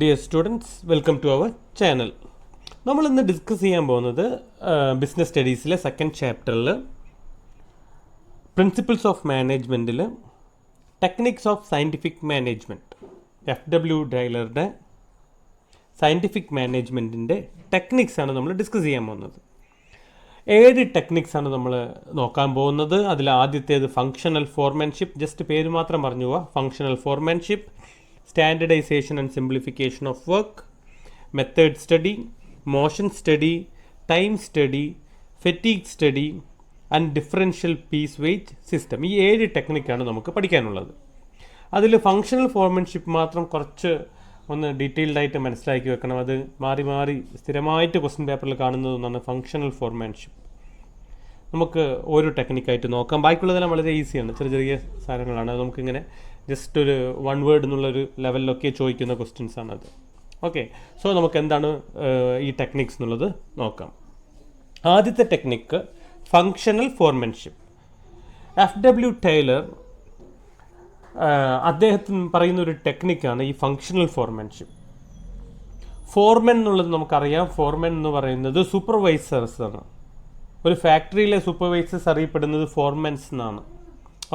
Dear students, welcome to our channel. നമ്മളിന്ന് discuss ചെയ്യാൻ പോകുന്നത് ബിസിനസ് സ്റ്റഡീസിലെ സെക്കൻഡ് ചാപ്റ്ററിൽ പ്രിൻസിപ്പിൾസ് ഓഫ് മാനേജ്മെൻറ്റിൽ techniques of scientific management, FW ടൈലറുടെ സയൻറ്റിഫിക് മാനേജ്മെൻറ്റിൻ്റെ ടെക്നിക്സാണ് നമ്മൾ ഡിസ്കസ് ചെയ്യാൻ പോകുന്നത്. 7 ടെക്നിക്സാണ് നമ്മൾ നോക്കാൻ പോകുന്നത്. അതിൽ ആദ്യത്തേത് ഫങ്ഷണൽ ഫോർമാൻഷിപ്പ്. ജസ്റ്റ് പേര് മാത്രം പറഞ്ഞു പോവാം. Functional foremanship, standardisation and simplification of work, method study, motion study, time study, fatigue study and differential piece weight system. ഈ 7 ടെക്നിക്കാണ് നമുക്ക് പഠിക്കാനുള്ളത്. അതിൽ ഫങ്ഷണൽ ഫോർമാൻഷിപ്പ് മാത്രം കുറച്ച് ഒന്ന് ഡീറ്റെയിൽഡായിട്ട് മനസ്സിലാക്കി വെക്കണം. അത് മാറി മാറി സ്ഥിരമായിട്ട് ക്വസ്റ്റ്യൻ പേപ്പറിൽ കാണുന്നത് ഒന്നാണ് ഫങ്ഷണൽ ഫോർമാൻഷിപ്പ്. നമുക്ക് ഓരോ ടെക്നിക്കായിട്ട് നോക്കാം. ബാക്കിയുള്ളതെല്ലാം വളരെ ഈസിയാണ്, ചെറിയ ചെറിയ സാധനങ്ങളാണ്. അത് നമുക്കിങ്ങനെ ജസ്റ്റ് ഒരു 1 വേർഡ് എന്നുള്ളൊരു ലെവലിലൊക്കെ ചോദിക്കുന്ന ക്വസ്റ്റ്യൻസ് ആണത്. ഓക്കെ, സോ നമുക്ക് എന്താണ് ഈ ടെക്നിക്സ് എന്നുള്ളത് നോക്കാം. ആദ്യത്തെ technique functional foremanship. FW Taylor അദ്ദേഹത്തിന് പറയുന്ന ഒരു ടെക്നിക്കാണ് ഈ ഫങ്ഷണൽ ഫോർമാൻഷിപ്പ്. ഫോർമെൻ എന്നുള്ളത് നമുക്കറിയാം. ഫോർമെൻ എന്ന് പറയുന്നത് സൂപ്പർവൈസേഴ്സ് ആണ്. ഒരു ഫാക്ടറിയിലെ സൂപ്പർവൈസേഴ്സ് അറിയപ്പെടുന്നത് ഫോർമെൻസ് എന്നാണ്.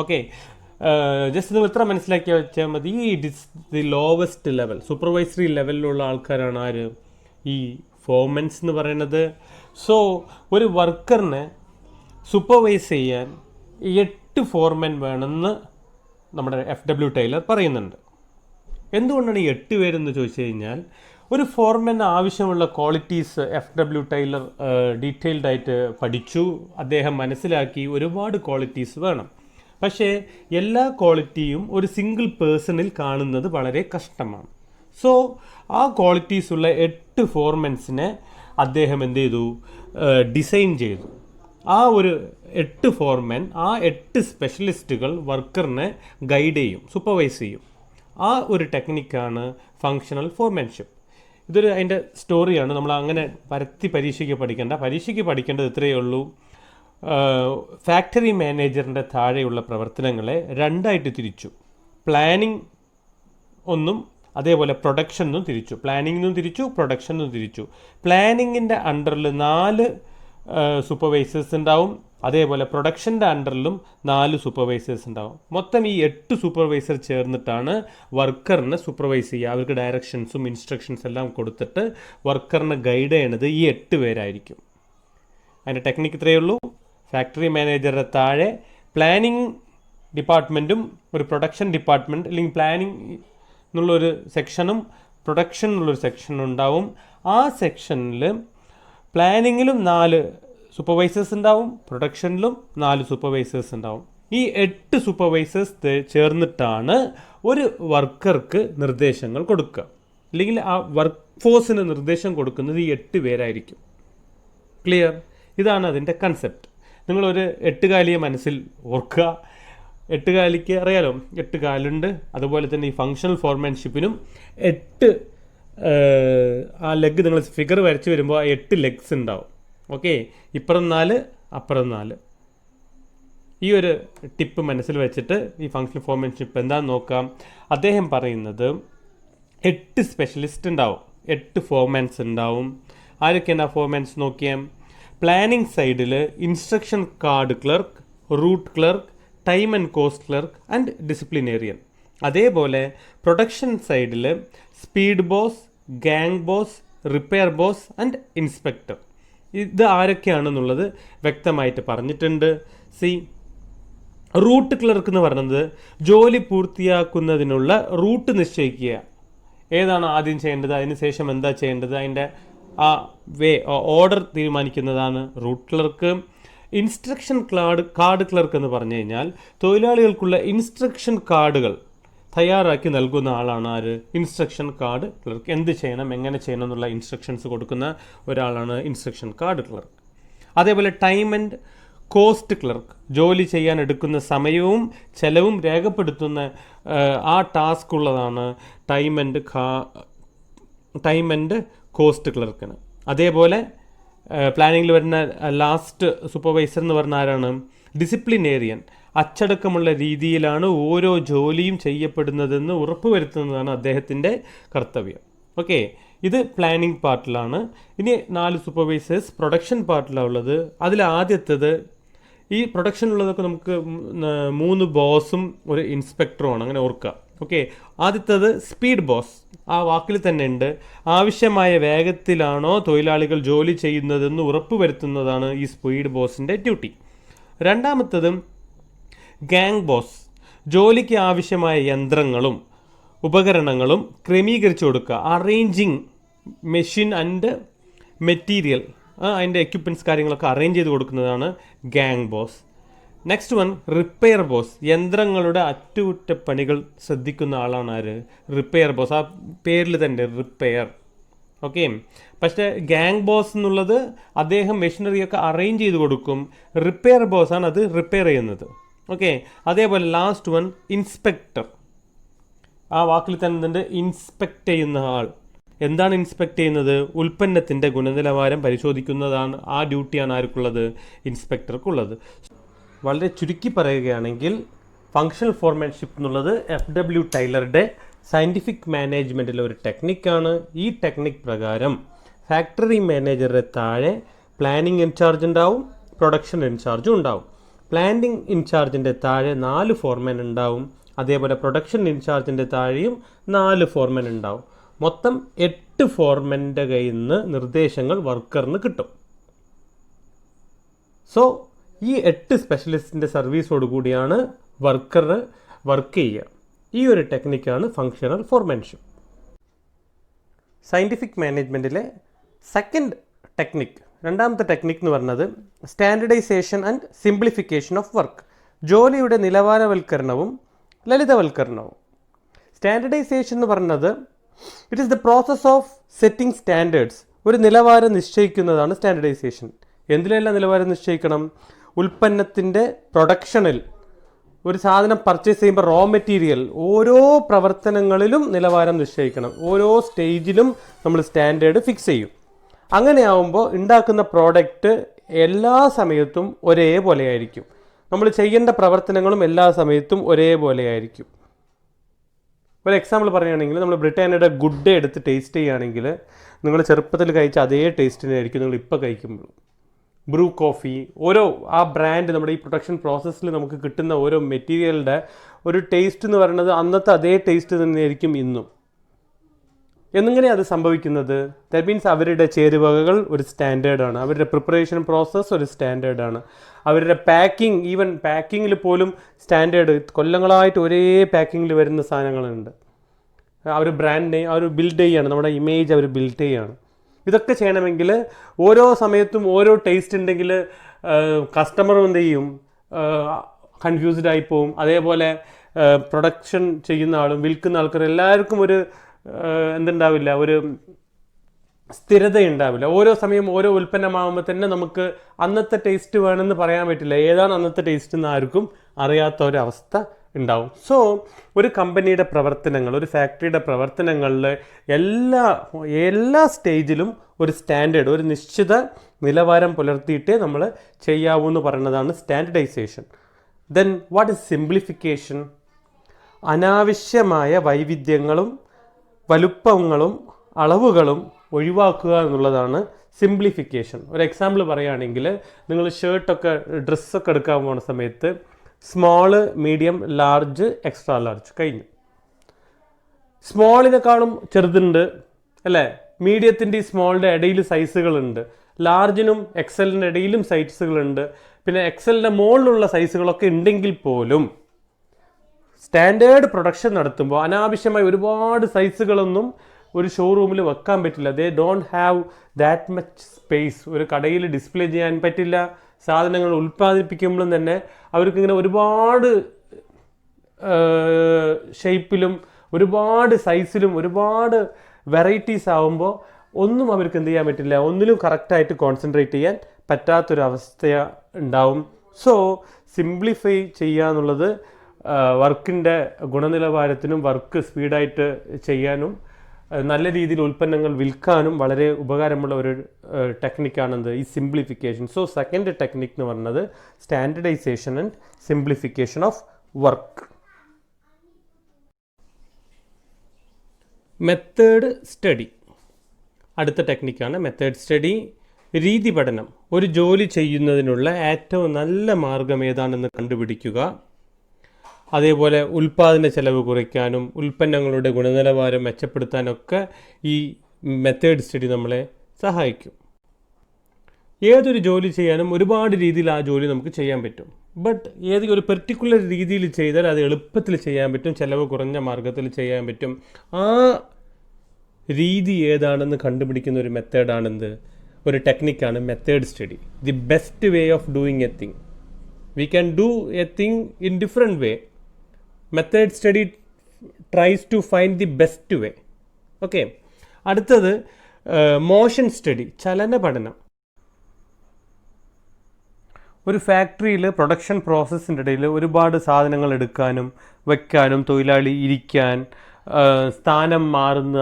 ഓക്കെ, ജസ്റ്റ് നിങ്ങൾ ഇത്ര മനസ്സിലാക്കി വെച്ചാൽ മതി. It is the lowest level, supervisory ലെവലിലുള്ള ആൾക്കാരാണ് ആര്? ഈ ഫോർമെൻസ് എന്ന് പറയുന്നത്. സോ ഒരു വർക്കറിനെ സൂപ്പർവൈസ് ചെയ്യാൻ 8 ഫോർമെൻ വേണമെന്ന് നമ്മുടെ FW ടൈലർ പറയുന്നുണ്ട്. എന്തുകൊണ്ടാണ് ഈ 8 പേരെന്ന് ചോദിച്ചു കഴിഞ്ഞാൽ, ഒരു ഫോർമെന് ആവശ്യമുള്ള ക്വാളിറ്റീസ് FW ടൈലർ ഡീറ്റെയിൽഡായിട്ട് പഠിച്ചു. അദ്ദേഹം മനസ്സിലാക്കി ഒരുപാട് ക്വാളിറ്റീസ് വേണം. പക്ഷേ എല്ലാ ക്വാളിറ്റിയും ഒരു സിംഗിൾ പേഴ്സണിൽ കാണുന്നത് വളരെ കഷ്ടമാണ്. സോ ആ ക്വാളിറ്റീസുള്ള 8 ഫോർമെൻസിനെ അദ്ദേഹം എന്ത് ചെയ്തു? ഡിസൈൻ ചെയ്തു. ആ ഒരു 8 ഫോർമെൻ, ആ 8 സ്പെഷ്യലിസ്റ്റുകൾ വർക്കറിനെ ഗൈഡ് ചെയ്യും, സൂപ്പർവൈസ് ചെയ്യും. ആ ഒരു ടെക്നിക്കാണ് ഫങ്ഷണൽ ഫോർമാൻഷിപ്പ്. ഇതൊരു അതിൻ്റെ സ്റ്റോറിയാണ്. നമ്മൾ അങ്ങനെ പരത്തി പരീക്ഷയ്ക്ക് പഠിക്കേണ്ടത് ഇത്രയേ ഉള്ളൂ. ഫാക്ടറി മാനേജറിൻ്റെ താഴെയുള്ള പ്രവർത്തനങ്ങളെ 2ആയിട്ട് തിരിച്ചു. പ്ലാനിങ് ഒന്നും അതേപോലെ പ്രൊഡക്ഷനും തിരിച്ചു. പ്ലാനിങ്ങിനും തിരിച്ചു, പ്രൊഡക്ഷനും തിരിച്ചു. പ്ലാനിങ്ങിൻ്റെ അണ്ടറിൽ 4 സൂപ്പർവൈസേഴ്സ് ഉണ്ടാവും. അതേപോലെ പ്രൊഡക്ഷൻ്റെ അണ്ടറിലും 4 സൂപ്പർവൈസേഴ്സ് ഉണ്ടാവും. മൊത്തം ഈ 8 സൂപ്പർവൈസർ ചേർന്നിട്ടാണ് വർക്കറിനെ സൂപ്പർവൈസ് ചെയ്യുക. അവർക്ക് ഡയറക്ഷൻസും ഇൻസ്ട്രക്ഷൻസ് എല്ലാം കൊടുത്തിട്ട് വർക്കറിനെ ഗൈഡ് ചെയ്യണത് ഈ 8 പേരായിരിക്കും. അതിൻ്റെ ടെക്നിക്ക് ഇത്രയേ ഉള്ളൂ. ഫാക്ടറി മാനേജറുടെ താഴെ പ്ലാനിങ് ഡിപ്പാർട്ട്മെൻറ്റും ഒരു പ്രൊഡക്ഷൻ ഡിപ്പാർട്ട്മെൻറ്റ്, അല്ലെങ്കിൽ പ്ലാനിങ് എന്നുള്ളൊരു സെക്ഷനും പ്രൊഡക്ഷൻ എന്നുള്ളൊരു സെക്ഷനും ഉണ്ടാവും. ആ സെക്ഷനിൽ പ്ലാനിങ്ങിലും 4 സൂപ്പർവൈസേഴ്സ് ഉണ്ടാവും, പ്രൊഡക്ഷനിലും 4 സൂപ്പർവൈസേഴ്സ് ഉണ്ടാവും. ഈ 8 സൂപ്പർവൈസേഴ്സ് ചേർന്നിട്ടാണ് ഒരു വർക്കർക്ക് നിർദ്ദേശങ്ങൾ കൊടുക്കുക. അല്ലെങ്കിൽ ആ വർക്ക് ഫോഴ്സിന് നിർദ്ദേശം കൊടുക്കുന്നത് ഈ 8 പേരായിരിക്കും. ക്ലിയർ? ഇതാണ് അതിൻ്റെ കൺസെപ്റ്റ്. നിങ്ങളൊരു 8 കാലിയെ മനസ്സിൽ ഓർക്കുക. 8 കാലിക്ക് അറിയാലോ, 8 കാലുണ്ട്. അതുപോലെ തന്നെ ഈ ഫങ്ഷണൽ ഫോർമാൻഷിപ്പിനും 8 ആ ലെഗ് നിങ്ങൾ ഫിഗർ വരച്ച് വരുമ്പോൾ 8 ലെഗ്സ് ഉണ്ടാവും. ഓക്കെ, ഇപ്പുറം 4, അപ്പുറം 4. ഈ ഒരു ടിപ്പ് മനസ്സിൽ വെച്ചിട്ട് ഈ ഫങ്ഷണൽ ഫോർമാൻഷിപ്പ് എന്താണെന്ന് നോക്കാം. അദ്ദേഹം പറയുന്നത് 8 സ്പെഷ്യലിസ്റ്റ് ഉണ്ടാവും, 8 ഫോർമാൻസ് ഉണ്ടാവും. ആരൊക്കെയാണ് ആ ഫോർമാൻസ് നോക്കിയാൽ, പ്ലാനിങ് സൈഡിൽ instruction card clerk, route clerk, time and cost clerk and disciplinarian. അതേപോലെ പ്രൊഡക്ഷൻ സൈഡിൽ speed boss, gang boss, repair boss and inspector. ഇത് ആരൊക്കെയാണെന്നുള്ളത് വ്യക്തമായിട്ട് പറഞ്ഞിട്ടുണ്ട്. റൂട്ട് ക്ലർക്ക് എന്ന് പറയുന്നത് ജോലി പൂർത്തിയാക്കുന്നതിനുള്ള റൂട്ട് നിശ്ചയിക്കുക. ഏതാണ് ആദ്യം ചെയ്യേണ്ടത്, അതിനുശേഷം എന്താ ചെയ്യേണ്ടത്, അതിൻ്റെ ആ ഓർഡർ തീരുമാനിക്കുന്നതാണ് route clerk. Instruction card clerk എന്ന് പറഞ്ഞു കഴിഞ്ഞാൽ തൊഴിലാളികൾക്കുള്ള ഇൻസ്ട്രക്ഷൻ കാർഡുകൾ തയ്യാറാക്കി നൽകുന്ന ആളാണ് ആര്? Instruction card clerk. എന്ത് ചെയ്യണം, എങ്ങനെ ചെയ്യണം എന്നുള്ള ഇൻസ്ട്രക്ഷൻസ് കൊടുക്കുന്ന ഒരാളാണ് ഇൻസ്ട്രക്ഷൻ കാർഡ് ക്ലർക്ക്. അതേപോലെ ടൈം ആൻഡ് കോസ്റ്റ് ക്ലർക്ക്, ജോലി ചെയ്യാൻ എടുക്കുന്ന സമയവും ചെലവും രേഖപ്പെടുത്തുന്ന ആ ടാസ്ക് ഉള്ളതാണ് ടൈം ആൻഡ് കോസ്റ്റ് ക്ലർക്കിന്. അതേപോലെ പ്ലാനിങ്ങിൽ വരുന്ന ലാസ്റ്റ് സൂപ്പർവൈസർ എന്ന് പറഞ്ഞ ആരാണ്? ഡിസിപ്ലിനേറിയൻ. അച്ചടക്കമുള്ള രീതിയിലാണ് ഓരോ ജോലിയും ചെയ്യപ്പെടുന്നതെന്ന് ഉറപ്പുവരുത്തുന്നതാണ് അദ്ദേഹത്തിൻ്റെ കർത്തവ്യം. ഓക്കെ, ഇത് പ്ലാനിങ് പാർട്ടിലാണ്. ഇനി 4 സൂപ്പർവൈസേഴ്സ് പ്രൊഡക്ഷൻ പാർട്ടിലാണ് ഉള്ളത്. അതിൽ ആദ്യത്തേത്, ഈ പ്രൊഡക്ഷനുള്ളതൊക്കെ നമുക്ക് 3 ബോസും ഒരു ഇൻസ്പെക്ടറുമാണ്, അങ്ങനെ ഓർക്കുക. ഓക്കെ, ആദ്യത്തേത് സ്പീഡ് ബോസ്, ആ വാക്കിൽ തന്നെ ഉണ്ട്. ആവശ്യമായ വേഗത്തിലാണോ തൊഴിലാളികൾ ജോലി ചെയ്യുന്നതെന്ന് ഉറപ്പുവരുത്തുന്നതാണ് ഈ സ്പീഡ് ബോസിൻ്റെ ഡ്യൂട്ടി. രണ്ടാമത്തത് ഗാങ് ബോസ്, ജോലിക്ക് ആവശ്യമായ യന്ത്രങ്ങളും ഉപകരണങ്ങളും ക്രമീകരിച്ചു കൊടുക്കുക, അറേഞ്ചിങ് മെഷീൻ ആൻഡ് മെറ്റീരിയൽ, അതിൻ്റെ എക്യുപ്മെൻറ്റ്സ് കാര്യങ്ങളൊക്കെ അറേഞ്ച് ചെയ്ത് കൊടുക്കുന്നതാണ് gang boss. Next one repair boss, യന്ത്രങ്ങളുടെ അറ്റകുറ്റപ്പണികൾ ശ്രദ്ധിക്കുന്ന ആളാണ് ആര്? Repair boss. ആ പേരിൽ തന്നെ റിപ്പയർ. ഓക്കെ, പക്ഷേ ഗാങ് ബോസ് എന്നുള്ളത് അദ്ദേഹം മെഷീനറിയൊക്കെ അറേഞ്ച് ചെയ്ത് കൊടുക്കും. റിപ്പയർ ബോസാണ് അത് റിപ്പയർ ചെയ്യുന്നത്. ഓക്കെ, അതേപോലെ ലാസ്റ്റ് വൺ ഇൻസ്പെക്ടർ, ആ വാക്കിൽ തന്നെ ഇൻസ്പെക്ട് ചെയ്യുന്ന ആൾ. എന്താണ് ഇൻസ്പെക്ട് ചെയ്യുന്നത്? ഉൽപ്പന്നത്തിൻ്റെ ഗുണനിലവാരം പരിശോധിക്കുന്നതാണ്. ആ ഡ്യൂട്ടിയാണ് ആർക്കുള്ളത്? ഇൻസ്പെക്ടർക്കുള്ളത്. വളരെ ചുരുക്കി പറയുകയാണെങ്കിൽ ഫങ്ഷണൽ ഫോർമാൻഷിപ്പ് എന്നുള്ളത് FW ടൈലറുടെ സയൻറ്റിഫിക് മാനേജ്മെൻറ്റിലെ ഒരു ടെക്നിക്കാണ്. ഈ ടെക്നിക് പ്രകാരം ഫാക്ടറി മാനേജറുടെ താഴെ പ്ലാനിങ് ഇൻചാർജ് ഉണ്ടാവും, പ്രൊഡക്ഷൻ ഇൻചാർജും ഉണ്ടാവും. പ്ലാനിങ് ഇൻചാർജിൻ്റെ താഴെ 4 ഫോർമാൻ ഉണ്ടാവും. അതേപോലെ പ്രൊഡക്ഷൻ ഇൻചാർജിൻ്റെ താഴെയും 4 ഫോർമാൻ ഉണ്ടാവും. മൊത്തം 8 ഫോർമാൻ്റെ കയ്യിൽ നിന്ന് നിർദ്ദേശങ്ങൾ വർക്കറിന് കിട്ടും. സോ ഈ 8 സ്പെഷ്യലിസ്റ്റിൻ്റെ സർവീസോട് കൂടിയാണ് വർക്കർ വർക്ക് ചെയ്യുക. ഈ ഒരു ടെക്നിക്കാണ് ഫങ്ഷണൽ ഫോർമാൻഷിപ്പ്. സയൻറ്റിഫിക് മാനേജ്മെൻറ്റിലെ സെക്കൻഡ് ടെക്നിക്, രണ്ടാമത്തെ ടെക്നിക് എന്ന് പറയുന്നത് standardisation and simplification of work, ജോലിയുടെ നിലവാരവൽക്കരണവും ലളിതവൽക്കരണവും. സ്റ്റാൻഡർഡൈസേഷൻ എന്ന് പറയുന്നത് it is the process of setting standards. ഒരു നിലവാരം നിശ്ചയിക്കുന്നതാണ് സ്റ്റാൻഡർഡൈസേഷൻ. എന്തിലെല്ലാം നിലവാരം നിശ്ചയിക്കണം? ഉൽപ്പന്നത്തിൻ്റെ പ്രൊഡക്ഷനിൽ, ഒരു സാധനം പർച്ചേസ് ചെയ്യുമ്പോൾ റോ മെറ്റീരിയൽ, ഓരോ പ്രവർത്തനങ്ങളിലും നിലവാരം നിശ്ചയിക്കണം. ഓരോ സ്റ്റേജിലും നമ്മൾ സ്റ്റാൻഡേർഡ് ഫിക്സ് ചെയ്യും. അങ്ങനെയാവുമ്പോൾ ഉണ്ടാക്കുന്ന പ്രോഡക്റ്റ് എല്ലാ സമയത്തും ഒരേപോലെ ആയിരിക്കും. നമ്മൾ ചെയ്യേണ്ട പ്രവർത്തനങ്ങളും എല്ലാ സമയത്തും ഒരേപോലെ ആയിരിക്കും. ഒരു എക്സാമ്പിൾ പറയുകയാണെങ്കിൽ, നമ്മൾ ബ്രിട്ടാനിയുടെ ഗുഡ് ഡേ എടുത്ത് ടേസ്റ്റ് ചെയ്യുകയാണെങ്കിൽ നിങ്ങൾ ചെറുപ്പത്തിൽ കഴിച്ച അതേ ടേസ്റ്റിനായിരിക്കും നിങ്ങൾ ഇപ്പോൾ കഴിക്കുമ്പോൾ. ബ്രൂ കോഫി, ഓരോ ആ ബ്രാൻഡ് നമ്മുടെ ഈ പ്രൊഡക്ഷൻ പ്രോസസ്സിൽ നമുക്ക് കിട്ടുന്ന ഓരോ മെറ്റീരിയലിൻ്റെ ഒരു ടേസ്റ്റ് എന്ന് പറയുന്നത് അന്നത്തെ അതേ ടേസ്റ്റ് തന്നെയായിരിക്കും ഇന്നും. എന്നിങ്ങനെ അത് സംഭവിക്കുന്നത്? ദാറ്റ് മീൻസ് അവരുടെ ചേരുവകൾ ഒരു സ്റ്റാൻഡേർഡാണ്, അവരുടെ പ്രിപ്പറേഷൻ പ്രോസസ്സ് ഒരു സ്റ്റാൻഡേർഡാണ്, അവരുടെ പാക്കിംഗ്, ഈവൻ പാക്കിങ്ങിൽ പോലും സ്റ്റാൻഡേർഡ്, കൊല്ലങ്ങളായിട്ട് ഒരേ പാക്കിങ്ങിൽ വരുന്ന സാധനങ്ങളുണ്ട്. അവർ ബ്രാൻഡ് നെയിം അവർ ബിൽഡ് ചെയ്യുകയാണ്, നമ്മുടെ ഇമേജ് അവർ ബിൽഡ് ചെയ്യുകയാണ്. ഇതൊക്കെ ചെയ്യണമെങ്കിൽ ഓരോ സമയത്തും ഓരോ ടേസ്റ്റ് ഉണ്ടെങ്കിൽ കസ്റ്റമറും എന്ത് ചെയ്യും? കൺഫ്യൂസ്ഡ് ആയിപ്പോവും. അതേപോലെ പ്രൊഡക്ഷൻ ചെയ്യുന്ന ആളും വിൽക്കുന്ന ആൾക്കാരും എല്ലാവർക്കും ഒരു എന്തുണ്ടാവില്ല, ഒരു സ്ഥിരതയുണ്ടാവില്ല. ഓരോ സമയം ഓരോ ഉൽപ്പന്നമാകുമ്പോൾ തന്നെ നമുക്ക് അന്നത്തെ ടേസ്റ്റ് വേണമെന്ന് പറയാൻ പറ്റില്ല. ഏതാണ് അന്നത്തെ ടേസ്റ്റ് എന്ന് ആർക്കും അറിയാത്ത ഒരവസ്ഥ ഉണ്ടാവും. സോ ഒരു കമ്പനിയുടെ പ്രവർത്തനങ്ങൾ, ഒരു ഫാക്ടറിയുടെ പ്രവർത്തനങ്ങളിൽ എല്ലാ സ്റ്റേജിലും ഒരു സ്റ്റാൻഡേർഡ്, ഒരു നിശ്ചിത നിലവാരം പുലർത്തിയിട്ടേ നമ്മൾ ചെയ്യാവൂ എന്ന് പറയുന്നതാണ് standardisation. Then what is simplification? അനാവശ്യമായ വൈവിധ്യങ്ങളും വലുപ്പങ്ങളും അളവുകളും ഒഴിവാക്കുക എന്നുള്ളതാണ് സിംപ്ലിഫിക്കേഷൻ. ഒരു എക്സാമ്പിൾ പറയുകയാണെങ്കിൽ, നിങ്ങൾ ഷർട്ടൊക്കെ ഡ്രസ്സൊക്കെ എടുക്കാൻ പോകുന്ന സമയത്ത് small, medium, large, extra large കഴിഞ്ഞു. സ്മോളിനെക്കാളും ചെറുതുണ്ട് അല്ലേ? മീഡിയത്തിൻ്റെ സ്മോളിൻ്റെ ഇടയിൽ സൈസുകളുണ്ട്, ലാർജിനും എക്സലിൻ്റെ ഇടയിലും സൈസുകളുണ്ട്, പിന്നെ എക്സലിൻ്റെ മുകളിലുള്ള സൈസുകളൊക്കെ ഉണ്ടെങ്കിൽ പോലും സ്റ്റാൻഡേർഡ് പ്രൊഡക്ഷൻ നടത്തുമ്പോൾ അനാവശ്യമായി ഒരുപാട് സൈസുകളൊന്നും ഒരു ഷോറൂമിൽ വെക്കാൻ പറ്റില്ല. They don't have that much space. ഒരു കടയിൽ ഡിസ്പ്ലേ ചെയ്യാൻ പറ്റില്ല. സാധനങ്ങൾ ഉൽപ്പാദിപ്പിക്കുമ്പോഴും തന്നെ അവർക്കിങ്ങനെ ഒരുപാട് ഷേപ്പിലും ഒരുപാട് സൈസിലും ഒരുപാട് വെറൈറ്റീസ് ആകുമ്പോൾ ഒന്നും അവർക്ക് എന്ത് ചെയ്യാൻ പറ്റില്ല, ഒന്നിലും കറക്റ്റായിട്ട് കോൺസെൻട്രേറ്റ് ചെയ്യാൻ പറ്റാത്തൊരവസ്ഥ ഉണ്ടാവും. സോ സിംപ്ലിഫൈ ചെയ്യുക എന്നുള്ളത് വർക്കിൻ്റെ ഗുണനിലവാരത്തിനും വർക്ക് സ്പീഡായിട്ട് ചെയ്യാനും നല്ല രീതിയിൽ ഉൽപ്പന്നങ്ങൾ വിൽക്കാനും വളരെ ഉപകാരമുള്ള ഒരു ടെക്നിക്കാണെന്ത്? ഈ സിംപ്ലിഫിക്കേഷൻ. സോ സെക്കൻഡ് ടെക്നിക് എന്ന് പറയുന്നത് standardisation and simplification of work. Method study അടുത്ത ടെക്നിക്കാണ്. മെത്തേഡ് സ്റ്റഡി രീതി പഠനം. ഒരു ജോലി ചെയ്യുന്നതിനുള്ള ഏറ്റവും നല്ല മാർഗം ഏതാണെന്ന് കണ്ടുപിടിക്കുക. അതേപോലെ ഉൽപ്പാദന ചെലവ് കുറയ്ക്കാനും ഉൽപ്പന്നങ്ങളുടെ ഗുണനിലവാരം മെച്ചപ്പെടുത്താനൊക്കെ ഈ മെത്തേഡ് സ്റ്റഡി നമ്മളെ സഹായിക്കും. ഏതൊരു ജോലി ചെയ്യാനും ഒരുപാട് രീതിയിൽ ആ ജോലി നമുക്ക് ചെയ്യാൻ പറ്റും. ബട്ട് ഏതെങ്കിലും ഒരു പെർട്ടിക്കുലർ രീതിയിൽ ചെയ്താൽ അത് എളുപ്പത്തിൽ ചെയ്യാൻ പറ്റും, ചിലവ് കുറഞ്ഞ മാർഗത്തിൽ ചെയ്യാൻ പറ്റും. ആ രീതി ഏതാണെന്ന് കണ്ടുപിടിക്കുന്ന ഒരു മെത്തേഡാണെന്ത്, ഒരു ടെക്നിക്കാണ് method study. The best way of doing a thing. We can do a thing in different way. Method study tries to find the best way. Okay. അടുത്തത് മോഷൻ സ്റ്റഡി, ചലന പഠനം. ഒരു ഫാക്ടറിയിൽ പ്രൊഡക്ഷൻ പ്രോസസ്സിൻ്റെ ഇടയിൽ ഒരുപാട് സാധനങ്ങൾ എടുക്കാനും വയ്ക്കാനും, തൊഴിലാളി ഇരിക്കാൻ, സ്ഥാനം മാറുന്ന,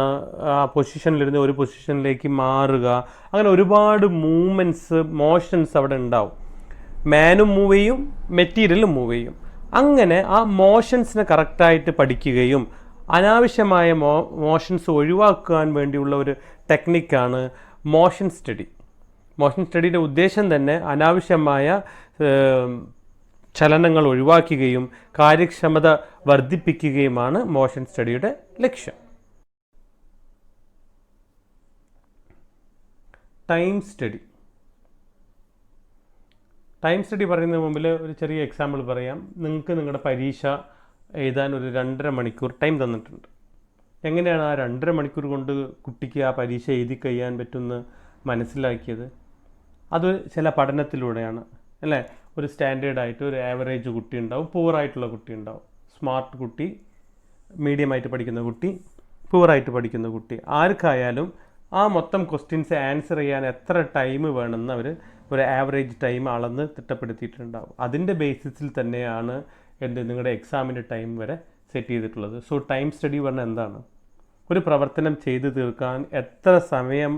ആ പൊസിഷനിലിരുന്ന് ഒരു പൊസിഷനിലേക്ക് മാറുക, അങ്ങനെ ഒരുപാട് മൂവ്മെൻറ്റ്സ്, മോഷൻസ് അവിടെ ഉണ്ടാവും. മാനും മൂവ് ചെയ്യും, മെറ്റീരിയലും മൂവ് ചെയ്യും. അങ്ങനെ ആ മോഷൻസിനെ കറക്റ്റായിട്ട് പഠിക്കുകയും അനാവശ്യമായ മോഷൻസ് ഒഴിവാക്കാൻ വേണ്ടിയുള്ള ഒരു ടെക്നിക്കാണ് മോഷൻ സ്റ്റഡി. മോഷൻ സ്റ്റഡിയുടെ ഉദ്ദേശം തന്നെ അനാവശ്യമായ ചലനങ്ങൾ ഒഴിവാക്കുകയും കാര്യക്ഷമത വർദ്ധിപ്പിക്കുകയുമാണ് മോഷൻ സ്റ്റഡിയുടെ ലക്ഷ്യം. Time study. ടൈം സ്റ്റഡി പറയുന്നതിന് മുമ്പിൽ ഒരു ചെറിയ എക്സാമ്പിൾ പറയാം. നിങ്ങൾക്ക് നിങ്ങളുടെ പരീക്ഷ എഴുതാൻ ഒരു 2.5 മണിക്കൂർ ടൈം തന്നിട്ടുണ്ട്. എങ്ങനെയാണ് ആ 2.5 മണിക്കൂർ കൊണ്ട് കുട്ടിക്ക് ആ പരീക്ഷ എഴുതി കഴിയാൻ പറ്റുമെന്ന് മനസ്സിലാക്കിയത്? അത് ചില പഠനത്തിലൂടെയാണ്, അല്ലേ? ഒരു സ്റ്റാൻഡേർഡായിട്ട് ഒരു ആവറേജ് കുട്ടി ഉണ്ടാവും, പൂവറായിട്ടുള്ള കുട്ടി ഉണ്ടാവും, സ്മാർട്ട് കുട്ടി, മീഡിയമായിട്ട് പഠിക്കുന്ന കുട്ടി, പൂവറായിട്ട് പഠിക്കുന്ന കുട്ടി. ആർക്കായാലും ആ മൊത്തം ക്വസ്റ്റ്യൻസ് ആൻസർ ചെയ്യാൻ എത്ര ടൈം വേണമെന്ന് അവർ ഒരു ആവറേജ് ടൈം അളന്ന് തിട്ടപ്പെടുത്തിയിട്ടുണ്ടാവും. അതിൻ്റെ ബേസിസിൽ തന്നെയാണ് നിങ്ങളുടെ എക്സാമിൻ്റെ ടൈം വരെ സെറ്റ് ചെയ്തിട്ടുള്ളത്. സോ ടൈം സ്റ്റഡി പറഞ്ഞാൽ എന്താണ്? ഒരു പ്രവർത്തനം ചെയ്തു തീർക്കാൻ എത്ര സമയം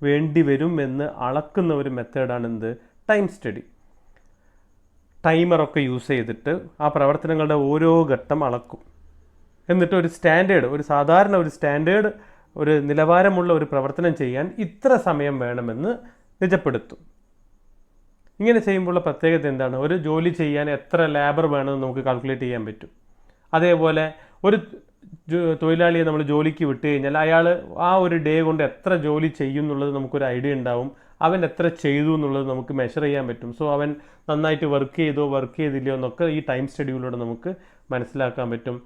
വേണ്ടി വരും എന്ന് അളക്കുന്ന ഒരു മെത്തേഡാണ് ടൈം സ്റ്റഡി. ടൈമറൊക്കെ യൂസ് ചെയ്തിട്ട് ആ പ്രവർത്തനങ്ങളുടെ ഓരോ ഘട്ടം അളക്കും. എന്നിട്ട് ഒരു സ്റ്റാൻഡേർഡ്, ഒരു സാധാരണ ഒരു സ്റ്റാൻഡേർഡ്, ഒരു നിലവാരമുള്ള ഒരു പ്രവർത്തനം ചെയ്യാൻ ഇത്ര സമയം വേണമെന്ന് നിജപ്പെടുത്തും. ഇങ്ങനെ ചെയ്യുമ്പോഴുള്ള പ്രത്യേകത എന്താണ്? ഒരു ജോലി ചെയ്യാൻ എത്ര ലേബർ വേണമെന്ന് നമുക്ക് കാൽക്കുലേറ്റ് ചെയ്യാൻ പറ്റും. അതേപോലെ ഒരു തൊഴിലാളിയെ നമ്മൾ ജോലിക്ക് വിട്ട് കഴിഞ്ഞാൽ അയാൾ ആ ഒരു ഡേ കൊണ്ട് എത്ര ജോലി ചെയ്യും എന്നുള്ളത് നമുക്കൊരു ഐഡിയ ഉണ്ടാവും. അവൻ എത്ര ചെയ്തു എന്നുള്ളത് നമുക്ക് മെഷർ ചെയ്യാൻ പറ്റും. സോ അവൻ നന്നായിട്ട് വർക്ക് ചെയ്തോ വർക്ക് ചെയ്തില്ലയോ എന്നൊക്കെ ഈ ടൈം സ്റ്റഡിയിലൂടെ നമുക്ക് മനസ്സിലാക്കാൻ പറ്റും.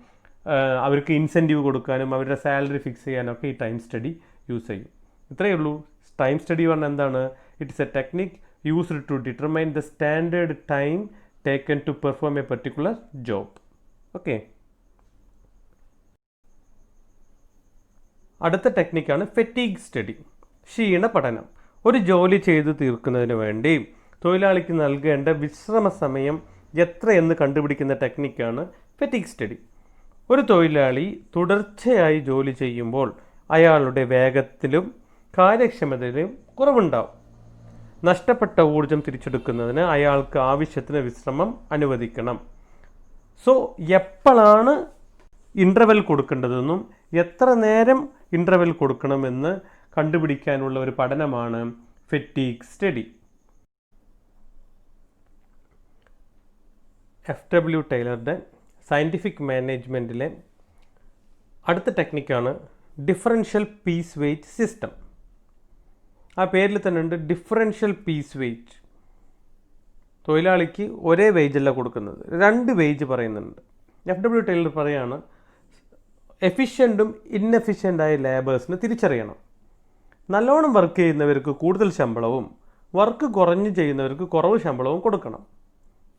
അവർക്ക് ഇൻസെൻറ്റീവ് കൊടുക്കാനും അവരുടെ സാലറി ഫിക്സ് ചെയ്യാനൊക്കെ ഈ ടൈം സ്റ്റഡി യൂസ് ചെയ്യും. ഇത്രയേ ഉള്ളൂ. ടൈം സ്റ്റഡി പറഞ്ഞാൽ എന്താണ്? It's a technique used to determine the standard time taken to perform a particular job. Okay. അടുത്ത ടെക്നിക്കാണ് ഫെറ്റീഗ് സ്റ്റഡി, ക്ഷീണ പഠനം. ഒരു ജോലി ചെയ്തു തീർക്കുന്നതിന് വേണ്ടി തൊഴിലാളിക്ക് നൽകേണ്ട വിശ്രമ സമയം എത്രയെന്ന് കണ്ടുപിടിക്കുന്ന ടെക്നിക്കാണ് ഫെറ്റീഗ് സ്റ്റഡി. ഒരു തൊഴിലാളി തുടർച്ചയായി ജോലി ചെയ്യുമ്പോൾ അയാളുടെ വേഗത്തിലും കാര്യക്ഷമതയിലും കുറവുണ്ടാവും. നഷ്ടപ്പെട്ട ഊർജം തിരിച്ചെടുക്കുന്നതിന് അയാൾക്ക് ആവശ്യത്തിന് വിശ്രമം അനുവദിക്കണം. സോ എപ്പോഴാണ് ഇൻ്റർവെൽ കൊടുക്കേണ്ടതെന്നും എത്ര നേരം ഇൻ്റർവെൽ കൊടുക്കണമെന്ന് കണ്ടുപിടിക്കാനുള്ള ഒരു പഠനമാണ് ഫെറ്റീഗ് സ്റ്റഡി. FW ടൈലറുടെ സയൻറ്റിഫിക് മാനേജ്മെൻറ്റിലെ അടുത്ത ടെക്നിക്കാണ് ഡിഫറൻഷ്യൽ പീസ് വെയ്റ്റ് സിസ്റ്റം. ആ പേരിൽ തന്നെ ഉണ്ട് ഡിഫറൻഷ്യൽ പീസ് വെയ്റ്റ്. തൊഴിലാളിക്ക് ഒരേ വേജല്ല കൊടുക്കുന്നത്, 2 വേജ് പറയുന്നുണ്ട്. FW ടൈലർ പറയാണ് എഫിഷ്യൻറ്റും ഇന്നെഫിഷ്യൻ്റായ ലേബേഴ്സിന് തിരിച്ചറിയണം. നല്ലോണം വർക്ക് ചെയ്യുന്നവർക്ക് കൂടുതൽ ശമ്പളവും വർക്ക് കുറഞ്ഞ് ചെയ്യുന്നവർക്ക് കുറവ് ശമ്പളവും കൊടുക്കണം.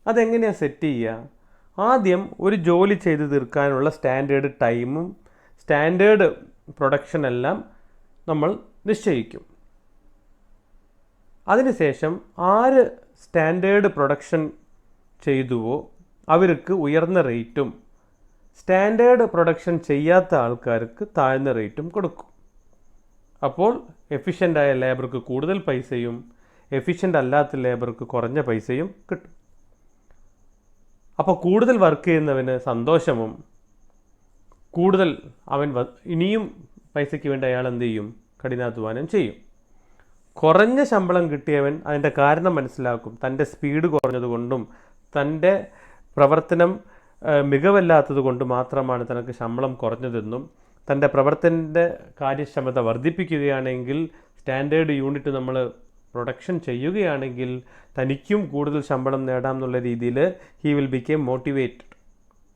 അതെങ്ങനെയാണ് സെറ്റ് ചെയ്യുക? ആദ്യം ഒരു ജോലി ചെയ്ത് തീർക്കാനുള്ള സ്റ്റാൻഡേർഡ് ടൈമും സ്റ്റാൻഡേർഡ് പ്രൊഡക്ഷൻ എല്ലാം നമ്മൾ നിശ്ചയിക്കും. അതിനുശേഷം ആര് സ്റ്റാൻഡേർഡ് പ്രൊഡക്ഷൻ ചെയ്തുവോ അവർക്ക് ഉയർന്ന റേറ്റും സ്റ്റാൻഡേർഡ് പ്രൊഡക്ഷൻ ചെയ്യാത്ത ആൾക്കാർക്ക് താഴ്ന്ന റേറ്റും കൊടുക്കും. അപ്പോൾ എഫിഷ്യൻ്റായ ലേബർക്ക് കൂടുതൽ പൈസയും എഫിഷ്യൻ്റ് അല്ലാത്ത ലേബർക്ക് കുറഞ്ഞ പൈസയും കിട്ടും. അപ്പോൾ കൂടുതൽ വർക്ക് ചെയ്യുന്നവന് സന്തോഷവും കൂടുതൽ അവൻ ഇനിയും പൈസയ്ക്ക് വേണ്ടി അയാൾ എന്ത് ചെയ്യും? കഠിനാധ്വാനം ചെയ്യും. കുറഞ്ഞ ശമ്പളം കിട്ടിയവൻ അതിൻ്റെ കാരണം മനസ്സിലാക്കും. തൻ്റെ സ്പീഡ് കുറഞ്ഞതുകൊണ്ടും തൻ്റെ പ്രവർത്തനം മികവല്ലാത്തത് കൊണ്ട് മാത്രമാണ് തനക്ക് ശമ്പളം കുറഞ്ഞതെന്നും തൻ്റെ പ്രവർത്തനത്തിൻ്റെ കാര്യക്ഷമത വർദ്ധിപ്പിക്കുകയാണെങ്കിൽ, സ്റ്റാൻഡേർഡ് യൂണിറ്റ് നമ്മൾ പ്രൊഡക്ഷൻ ചെയ്യുകയാണെങ്കിൽ തനിക്കും കൂടുതൽ ശമ്പളം നേടാം എന്നുള്ള രീതിയിൽ ഹി വിൽ ബിക്കേം മോട്ടിവേറ്റഡ്.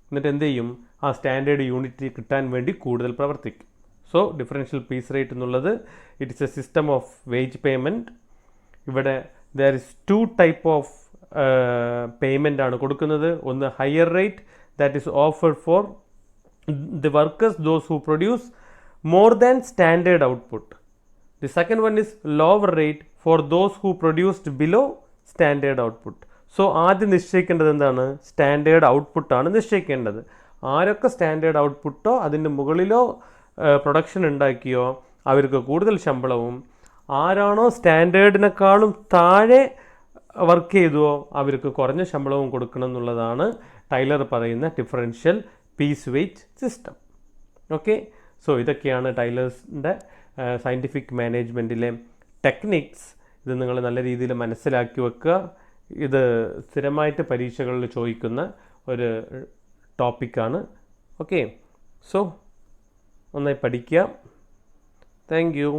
എന്നിട്ട് എന്ത് ചെയ്യും? ആ സ്റ്റാൻഡേർഡ് യൂണിറ്റ് കിട്ടാൻ വേണ്ടി കൂടുതൽ പ്രവർത്തിക്കും. സോ ഡിഫറൻഷ്യൽ പീസ് റേറ്റ് എന്നുള്ളത് it is a system of wage payment. ഇവിടെ there is 2 type of payment ആണ് കൊടുക്കുന്നത്. ഒന്ന് higher rate, that is offered for the workers those who produce more than standard output. The second one is lower rate for those who produced below standard output. So ആദ്യം നിശ്ചയിക്കേണ്ടത് എന്താണ്? Standard ഔട്ട്പുട്ടാണ് നിശ്ചയിക്കേണ്ടത്. ആരൊക്കെ standard ഔട്ട്പുട്ടോ അതിൻ്റെ മുകളിലോ production ഉണ്ടാക്കിയോ അവർക്ക് കൂടുതൽ ശമ്പളവും, ആരാണോ സ്റ്റാൻഡേർഡിനേക്കാളും താഴെ വർക്ക് ചെയ്തുവോ അവർക്ക് കുറഞ്ഞ ശമ്പളവും കൊടുക്കണം എന്നുള്ളതാണ് ടൈലർ പറയുന്ന differential piece weight system. Okay, so ഇതൊക്കെയാണ് ടൈലേഴ്സിൻ്റെ സയൻറ്റിഫിക് മാനേജ്മെൻറ്റിലെ ടെക്നിക്സ്. ഇത് നിങ്ങൾ നല്ല രീതിയിൽ മനസ്സിലാക്കി വെക്കുക. ഇത് സ്ഥിരമായിട്ട് പരീക്ഷകളിൽ ചോദിക്കുന്ന ഒരു ടോപ്പിക്കാണ്. ഓക്കെ, സോ നന്നായി പഠിക്കുക. Thank you.